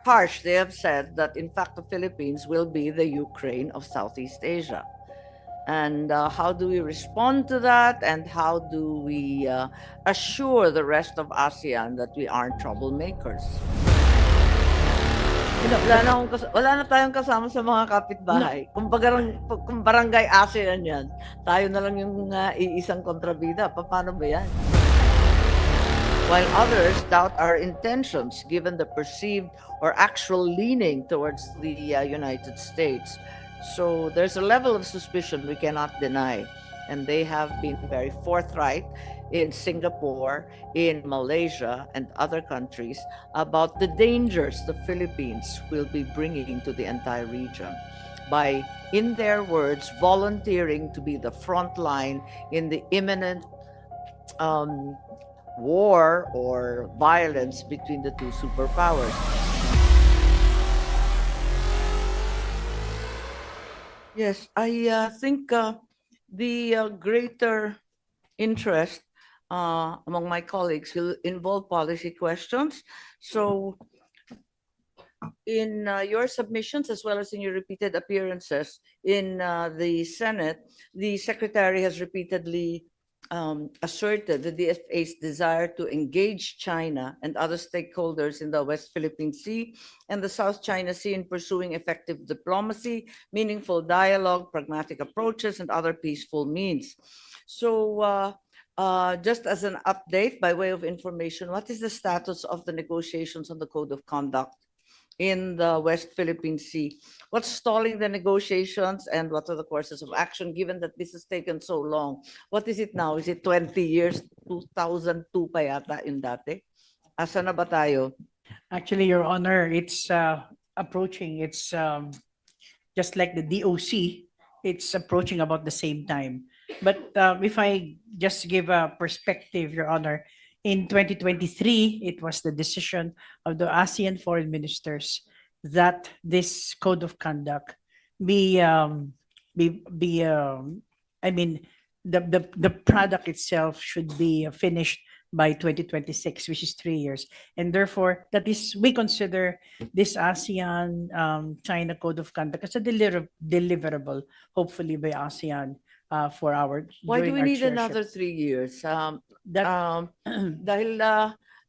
harsh. They have said that, in fact, the Philippines will be the Ukraine of Southeast Asia. And how do we respond to that? And how do we assure the rest of ASEAN that we aren't troublemakers? Wala na, wala na tayong kasama sa mga kapitbahay. Kung barangay ASEAN yan, tayo na lang yung iisang kontrabida. Paano ba yan? While others doubt our intentions given the perceived or actual leaning towards the United States. So there's a level of suspicion we cannot deny. And they have been very forthright in Singapore, in Malaysia, and other countries about the dangers the Philippines will be bringing to the entire region by, in their words, volunteering to be the front line in the imminent war or violence between the two superpowers. Yes, I think the greater interest among my colleagues will involve policy questions. So in your submissions, as well as in your repeated appearances in the Senate, the Secretary has repeatedly asserted the DFA's desire to engage China and other stakeholders in the West Philippine Sea and the South China Sea in pursuing effective diplomacy, meaningful dialogue, pragmatic approaches, and other peaceful means. So just as an update by way of information, what is the status of the negotiations on the Code of Conduct in the West Philippine Sea? What's stalling the negotiations and what are the courses of action given that this has taken so long? What is it now? Is it 20 years? 2002 pa yata in dati? Asa na ba tayo? Actually, Your Honor, it's approaching. It's just like the DOC, it's approaching about the same time. But if I just give a perspective, Your Honor, in 2023, it was the decision of the ASEAN foreign ministers that this code of conduct be I mean, the product itself should be finished by 2026, which is 3 years. And therefore, that is, we consider this ASEAN China Code of Conduct as a deliverable, hopefully by ASEAN for our. Why do we need another 3 years? Dahil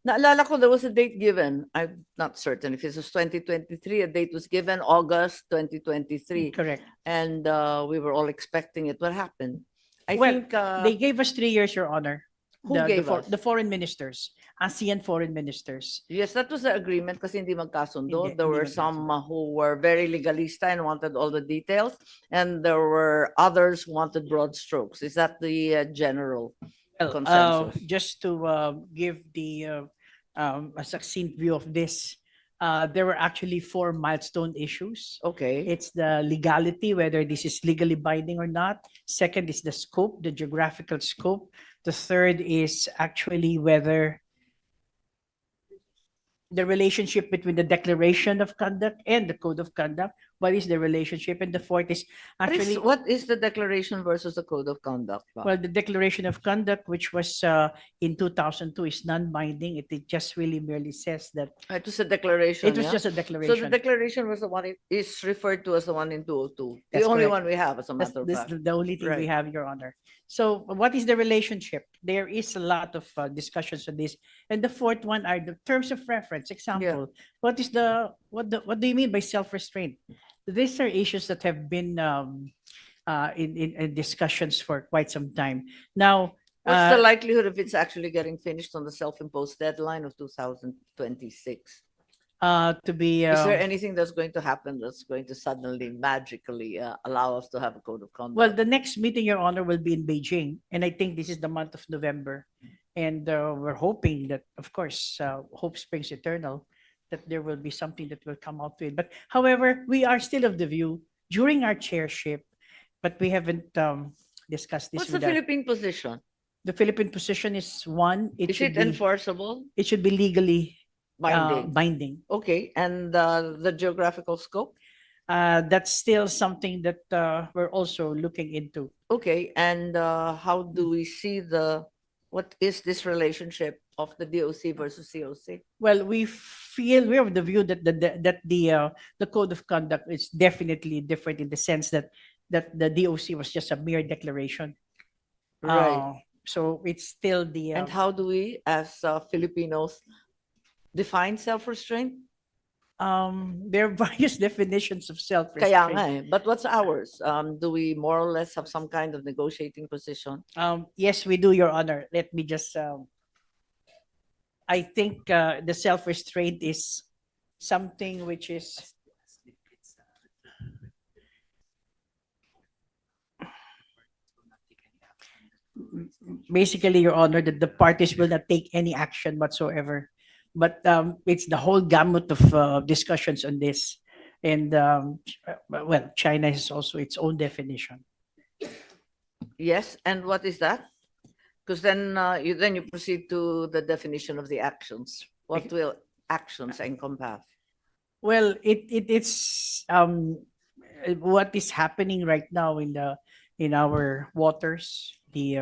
naalala ko there was a date given. I'm not certain if it was 2023. A date was given, August 2023. Correct. And we were all expecting it. What happened? I Well, think they gave us 3 years, Your Honor. Who gave us? The foreign ministers, ASEAN foreign ministers. Yes, that was the agreement kasi hindi magkasundo. There Hindi were some who were very legalista and wanted all the details, and there were others who wanted broad strokes. Is that the general consensus? Just to give the a succinct view of this, there were actually 4 milestone issues. Okay. It's the legality, whether this is legally binding or not. Second is the scope, the geographical scope. The third is actually whether the relationship between the declaration of conduct and the code of conduct. What is the relationship? And the fourth is actually what is the declaration versus the code of conduct? Well, the declaration of conduct, which was in 2002, is non-binding. It just really merely says that it was a declaration. It was just a declaration. So the declaration was the one is referred to as the one in 202. That's the only correct. one we have, as a matter of fact. The only thing we have, Your Honor. So what is the relationship? There is a lot of discussions on this. And the fourth one are the terms of reference. Example, what do you mean by self-restraint? These are issues that have been in discussions for quite some time. Now, what's the likelihood of it's actually getting finished on the self-imposed deadline of 2026? To be is there anything that's going to happen that's going to suddenly magically allow us to have a code of conduct? Well, the next meeting, Your Honor, will be in Beijing, and I think this is the month of November, and we're hoping that, of course, hope springs eternal, that there will be something that will come out with. But however, we are still of the view during our chairship, but we haven't discussed this. What's the Philippine position? The Philippine position is one. Is it enforceable? It should be legally binding. Okay, and the geographical scope? That's still something that we're also looking into. Okay, and how do we see what is this relationship of the DOC versus COC? Well, we have the view that the code of conduct is definitely different in the sense that the DOC was just a mere declaration. Right. So it's still the And how do we, as Filipinos, define self-restraint? there are various definitions of Kaya self-restraint. nga eh. But what's ours? Do we more or less have some kind of negotiating position? Yes, we do, Your Honor. Let me just I think the self-restraint is something which is basically, Your Honor, that the parties will not take any action whatsoever. But it's the whole gamut of discussions on this. And well, China has also its own definition. Yes, and what is that? Because then you proceed to the definition of the actions. What will actions encompass? Well, it's what is happening right now in our waters, the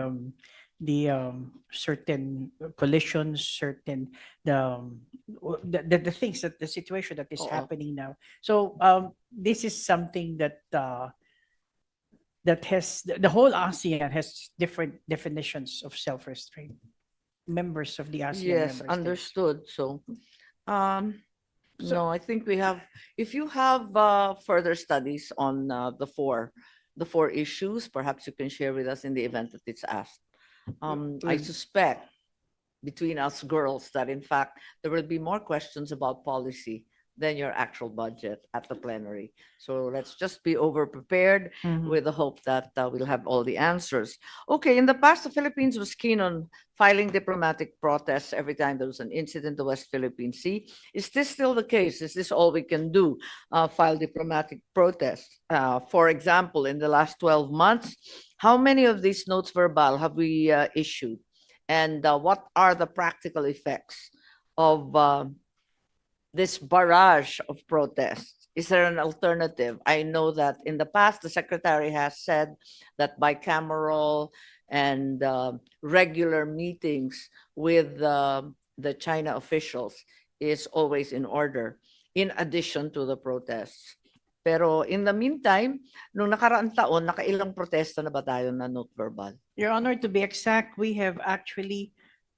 certain collisions, certain the things that the situation that is Oo. happening now. So this is something that that has the whole ASEAN has different definitions of self-restraint. Members of the ASEAN Yes, member states. understood. So, no, I think we have, if you have further studies on the four issues, perhaps you can share with us in the event that it's asked. I suspect between us girls that in fact there will be more questions about policy than your actual budget at the plenary. So let's just be over prepared Mhm. with the hope that we'll have all the answers. Okay, in the past, the Philippines was keen on filing diplomatic protests every time there was an incident in the West Philippine Sea. Is this still the case? Is this all we can do, file diplomatic protests? For example, in the last 12 months, how many of these notes verbal have we issued? And what are the practical effects of this barrage of protests? Is there an alternative? I know that in the past, the secretary has said that bicameral and regular meetings with the China officials is always in order, in addition to the protests. Pero in the meantime, nung nakaraang taon, nakailang protesta na ba tayo na note verbal? Your Honor, to be exact, we have actually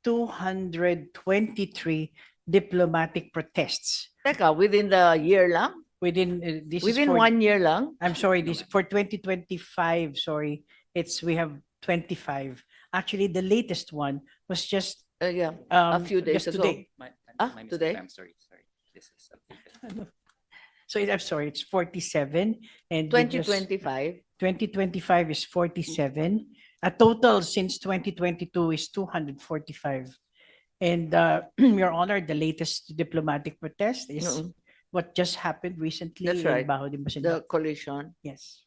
223 diplomatic protests Teka, within the year lang? within this is Within for 1 year lang? I'm sorry, this for 2025, sorry. We have 25. Actually, the latest one was just Yeah, a few days just ago. today. Ah, today? I'm sorry. This is So I'm sorry, it's 47 and we just 2025? 2025 is 47. A total since 2022 is 245. And Your Honor, the latest diplomatic protest is Mm-mm. what just happened recently That's in right. Bajo de Masinloc. The collision. Yes.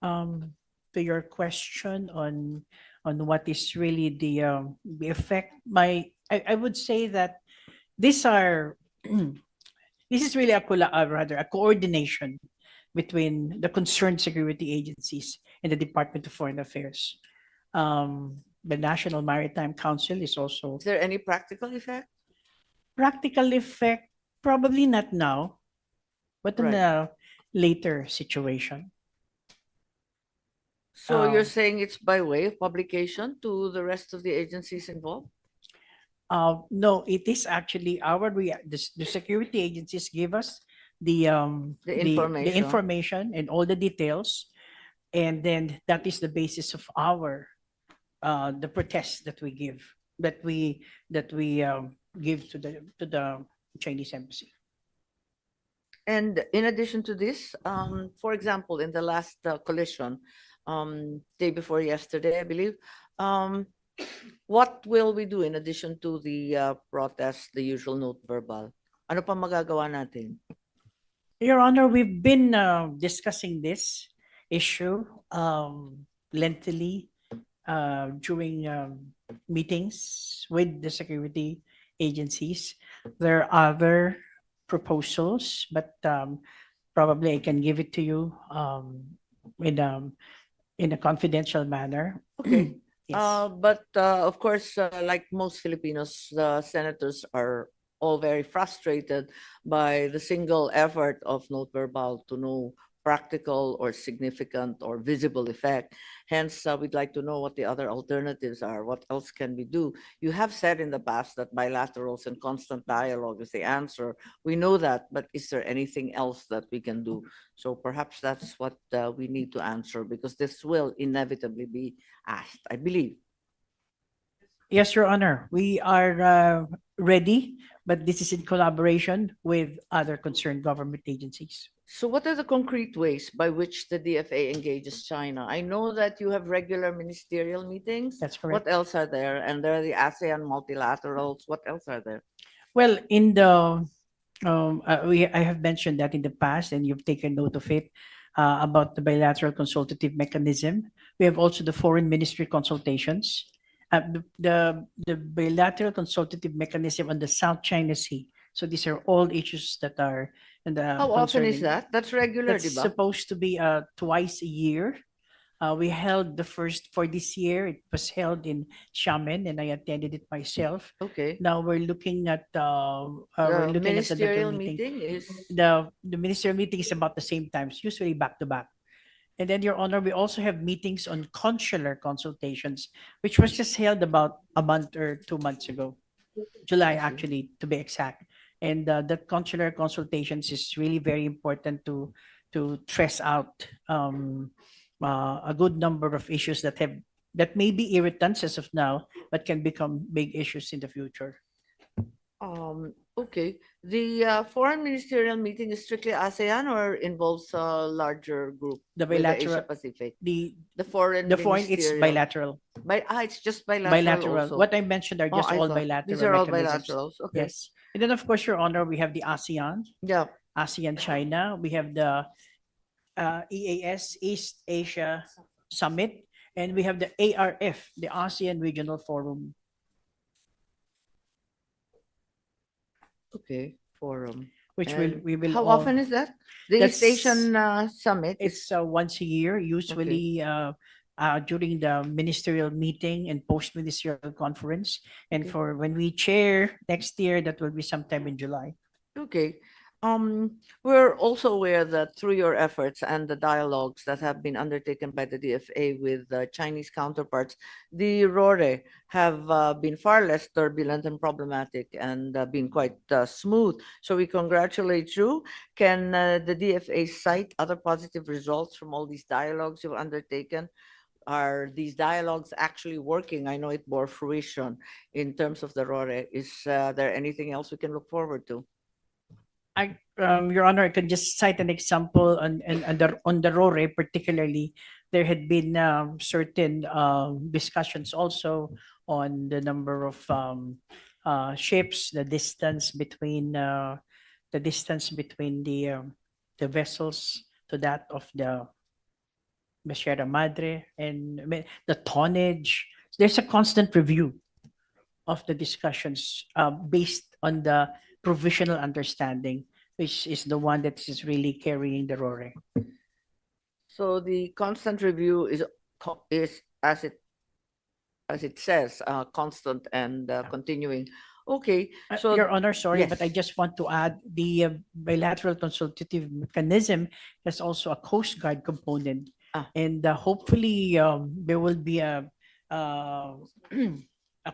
To your question on what is really the effect, I would say that these are this is really rather a coordination between the concerned security agencies and the Department of Foreign Affairs. The National Maritime Council is also Is there any practical effect? practical effect, probably not now, but in Right. a later situation. So you're Um, saying it's by way of publication to the rest of the agencies involved? No, it is actually the security agencies give us the The the information. information and all the details, and then that is the basis of our the protest that we give give to the Chinese embassy. And in addition to this, for example, in the last collision, day before yesterday, I believe, what will we do in addition to the protest, the usual note verbal? Ano pa magagawa natin? Your Honor, we've been discussing this issue lengthily during meetings with the security agencies. There are other proposals, but probably I can give it to you in a confidential manner. Okay. Yes. But of course, like most Filipinos, the senators are all very frustrated by the single effort of note verbal to no practical or significant or visible effect. Hence, we'd like to know what the other alternatives are. What else can we do? You have said in the past that bilaterals and constant dialogue is the answer. We know that, but is there anything else that we can do? So perhaps that's what we need to answer, because this will inevitably be asked, I believe. Yes, Your Honor. We are ready, but this is in collaboration with other concerned government agencies. So what are the concrete ways by which the DFA engages China? I know that you have regular ministerial meetings. That's What correct. else are there? And there are the ASEAN multilaterals. What else are there? Well, I have mentioned that in the past, and you've taken note of it about the bilateral consultative mechanism. We have also the foreign ministry consultations, the bilateral consultative mechanism on the South China Sea. So these are all issues that are How often is concerning. that? That's regular, That's di ba? supposed to be twice a year. We held the first for this year. It was held in Xiamen, and I attended it myself. Okay. Now we're The looking at another ministerial meeting. meeting is The ministerial meeting is about the same times, usually back to back. And then, Your Honor, we also have meetings on consular consultations, which was just held about a month or 2 months ago, July actually, to be exact. And that consular consultations is really very important to stress out a good number of issues that may be irritants as of now, but can become big issues in the future. okay. The foreign ministerial meeting is strictly ASEAN or involves a larger group The with the bilateral, Asia Pacific? the The foreign the foreign, it's ministerial. bilateral. It's just bilateral Bilateral. also. What I mentioned are Oh, just I all thought these bilateral are all mechanisms. bilaterals. Okay. Yes. And then, of course, Your Honor, we have the ASEAN, Yeah. ASEAN China. We have the EAS, East Asia Summit, and we have the ARF, the ASEAN Regional Forum. Okay. Forum. Which And we will how all, often is that? The East that's Asian Summit is it's once a year, usually during the ministerial meeting and post-ministerial conference. And okay. for when we chair next year, that will be sometime in July. Okay. We're also aware that through your efforts and the dialogues that have been undertaken by the DFA with Chinese counterparts, the RORE have been far less turbulent and problematic and been quite smooth. So we congratulate you. Can the DFA cite other positive results from all these dialogues you've undertaken? Are these dialogues actually working? I know it bore fruition in terms of the RORE. Is there anything else we can look forward to? Your Honor, I can just cite an example on the RORE particularly. There had been certain discussions also on the number of ships, the distance between the vessels to that of the Sierra Madre, and the tonnage. There's a constant review of the discussions based on the provisional understanding, which is the one that is really carrying the RORE. So the constant review is as it says, constant and continuing. Okay, so Your Honor, sorry, yes. but I just want to add the bilateral consultative mechanism has also a Coast Guard component, and hopefully there will be a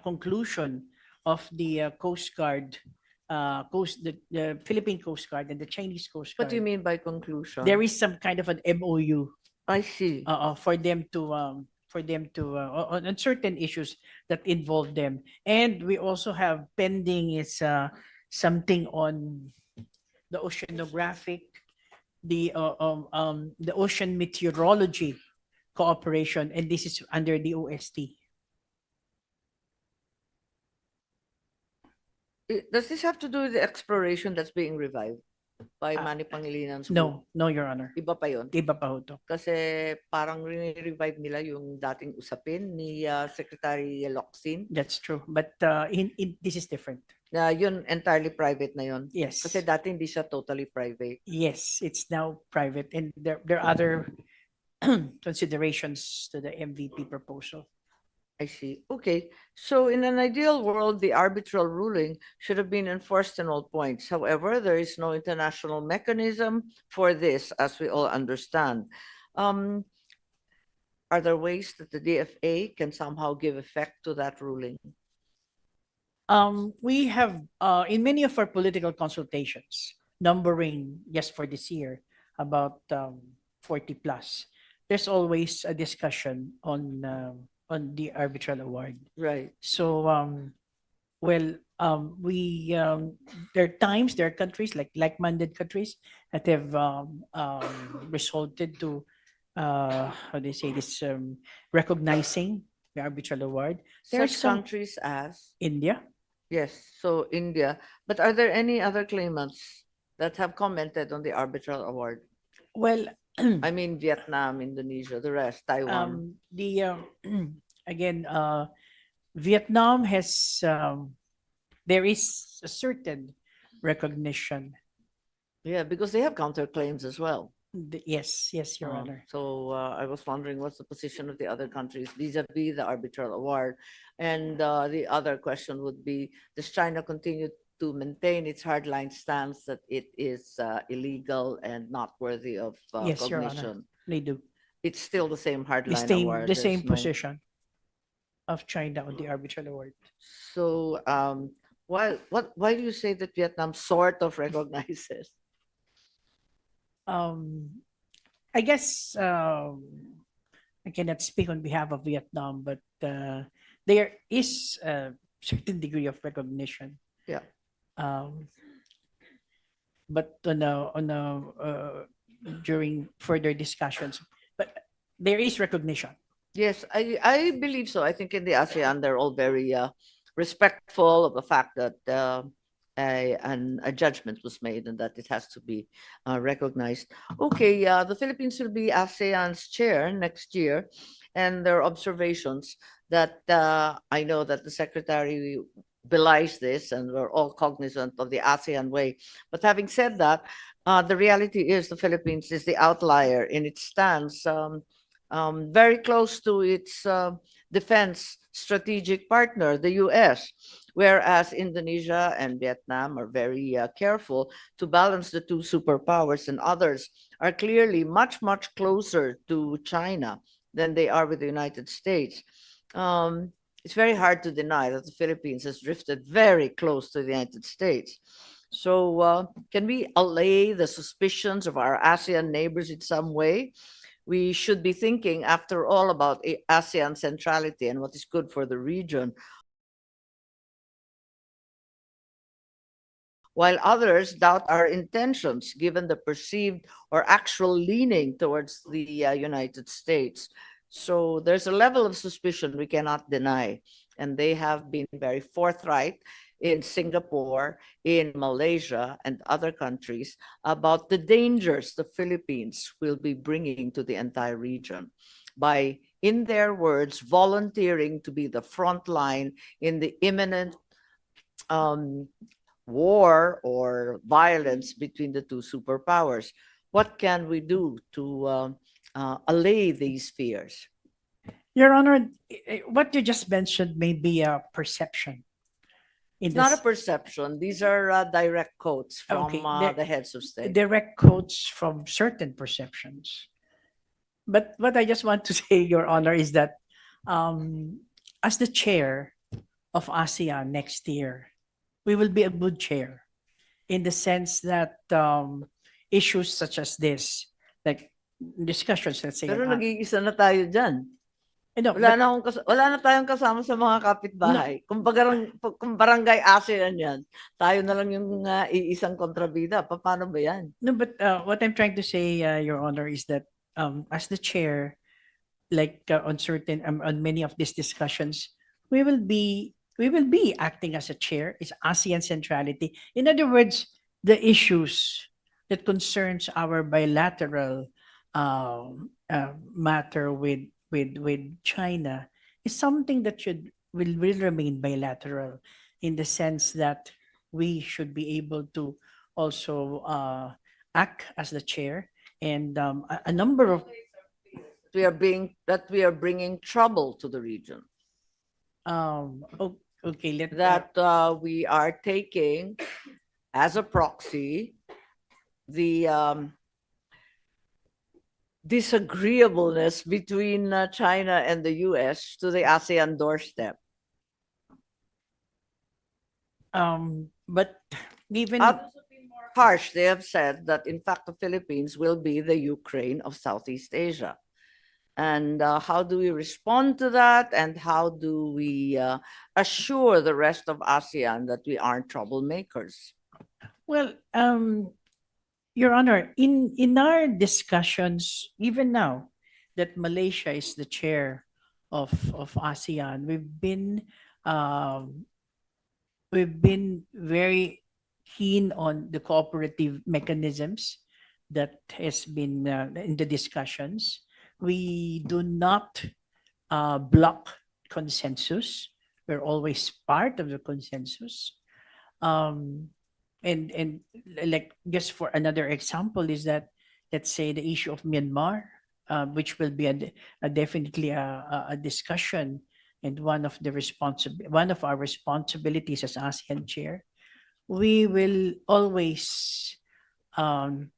conclusion of the Coast Guard, the Philippine Coast Guard and the Chinese Coast Guard. What do you mean by conclusion? There is some kind of an MOU. I see. For them to on certain issues that involve them, and we also have pending is something on the oceanographic, the ocean meteorology cooperation, and this is under the OST. Does this have to do with the exploration that's being revived by Manny Pangalinan's group? No, Your Honor. Iba pa yun? Iba pa ho to. Kasi parang revive nila yung dating usapin ni Secretary Locsin. That's true. But this is different. Yun entirely private na yun. Yes. Kasi dati hindi siya totally private. Yes, it's now private, and there are other considerations to the MVP proposal. I see. Okay. So in an ideal world, the arbitral ruling should have been enforced in all points. However, there is no international mechanism for this, as we all understand. Um, are there ways that the DFA can somehow give effect to that ruling? We have in many of our political consultations, numbering just for this year about 40 plus. There's always a discussion on the arbitral award. Right. So well, we there are times there are countries like-minded countries that have resulted to how do you say this recognizing the arbitral award. There are Such some countries as, India. yes, so India. But are there any other claimants that have commented on the arbitral award? Well, I mean, Vietnam, Indonesia, the rest, Taiwan. the again, Vietnam has there is a certain recognition. Yeah, because they have counterclaims as well. Yes, yes, Your Honor. So I was wondering what's the position of the other countries vis-a-vis the arbitral award. And the other question would be, does China continue to maintain its hardline stance that it is illegal and not worthy of Yes, Your Honor. cognition? They do. It's still the same The hardline same, award. the There's same no. position of China on the arbitral award. So why do you say that Vietnam sort of recognizes? Um, I guess I cannot speak on behalf of Vietnam, but there is a certain degree of recognition. Yeah. Um, but during further discussions, but there is recognition. Yes, I believe so. I think in the ASEAN, they're all very respectful of the fact that a judgment was made and that it has to be recognized. Okay, the Philippines will be ASEAN's chair next year, and there are observations that I know that the secretary belies this, and we're all cognizant of the ASEAN way. But having said that, the reality is the Philippines is the outlier in its stance. Very close to its defense strategic partner, the US, whereas Indonesia and Vietnam are very careful to balance the two superpowers, and others are clearly much, much closer to China than they are with the United States. It's very hard to deny that the Philippines has drifted very close to the United States. So, can we allay the suspicions of our ASEAN neighbors in some way? We should be thinking, after all, about ASEAN centrality and what is good for the region, while others doubt our intentions, given the perceived or actual leaning towards the United States. So there's a level of suspicion we cannot deny, and they have been very forthright in Singapore, in Malaysia, and other countries about the dangers the Philippines will be bringing to the entire region by, in their words, volunteering to be the front line in the imminent war or violence between the two superpowers. What can we do to allay these fears? Your Honor, what you just mentioned may be a perception. It's not a perception. These are direct quotes from Okay, the heads of state. direct quotes from certain perceptions. But what I just want to say, Your Honor, is that as the chair of ASEAN next year, we will be a good chair in the sense that issues such as this, like discussions, let's say, Pero on, nag-iisa na tayo dyan. no, Wala but, na wala na tayong kasama sa mga kapitbahay. Kung barangay ASEAN yan, tayo na lang yung iisang kontrabida. Paano ba yan? no, but what I'm trying to say, Your Honor, is that as the chair, like on many of these discussions, we will be acting as a chair. Is ASEAN centrality. In other words, the issues that concerns our bilateral matter with China is something that will remain bilateral, in the sense that we should be able to also act as the chair, and a number of We are bringing trouble to the region. Okay, that we are taking as a proxy the disagreeableness between China and the US to the ASEAN doorstep. but given Others have been more harsh. They have said that, in fact, the Philippines will be the Ukraine of Southeast Asia. And how do we respond to that? And how do we assure the rest of ASEAN that we aren't troublemakers? well, Your Honor, in our discussions, even now that Malaysia is the chair of ASEAN, um, we've been very keen on the cooperative mechanisms that has been in the discussions. We do not block consensus. We're always part of the consensus. Um, and like just for another example is that, let's say, the issue of Myanmar, which will be definitely a discussion, and one of our responsibilities as ASEAN chair, we will always um,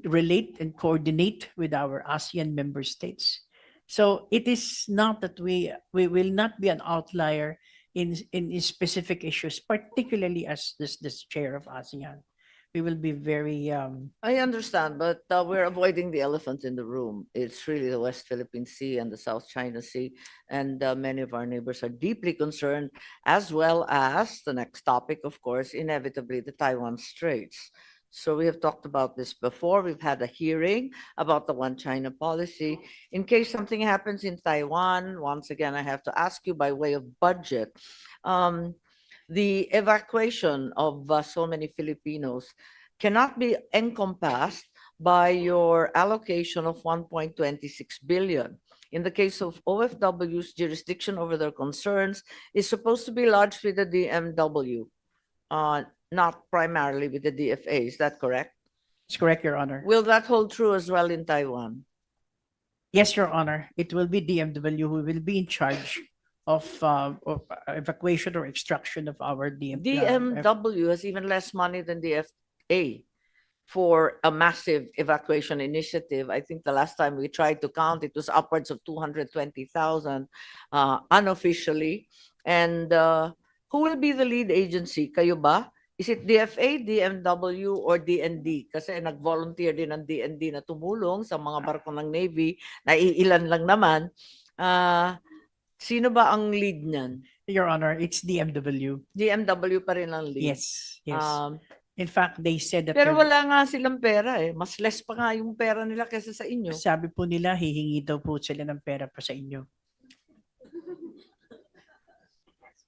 relate and coordinate with our ASEAN member states. So it is not that we will not be an outlier in specific issues, particularly as this chair of ASEAN. We will be very I understand, but we're avoiding the elephant in the room. It's really the West Philippine Sea and the South China Sea, and many of our neighbors are deeply concerned, as well as the next topic, of course, inevitably the Taiwan Straits. So we have talked about this before. We've had a hearing about the One China policy. In case something happens in Taiwan, once again, I have to ask you by way of budget. Um, the evacuation of so many Filipinos cannot be encompassed by your allocation of 1.26 billion. In the case of OFW's jurisdiction over their concerns is supposed to be largely the DMW, not primarily with the DFA. Is that correct? It's correct, Your Honor. Will that hold true as well in Taiwan? Yes, Your Honor. It will be DMW who will be in charge of evacuation or extraction of our DMW has even less money than DFA for a massive evacuation initiative. I think the last time we tried to count, it was upwards of 220,000 unofficially. And who will be the lead agency? Kayo ba? Is it DFA, DMW, or DND? Kasi nag-volunteer din ang DND na tumulong sa mga barko ng Navy, na iilan lang naman. Sino ba ang lead niyan? Your Honor, it's DMW. DMW pa rin ang lead. Yes, yes. In fact, they said that Pero wala nga silang pera eh. Mas less pa nga yung pera nila kaysa sa inyo. sabi po nila, hihingi daw po sila ng pera pa sa inyo.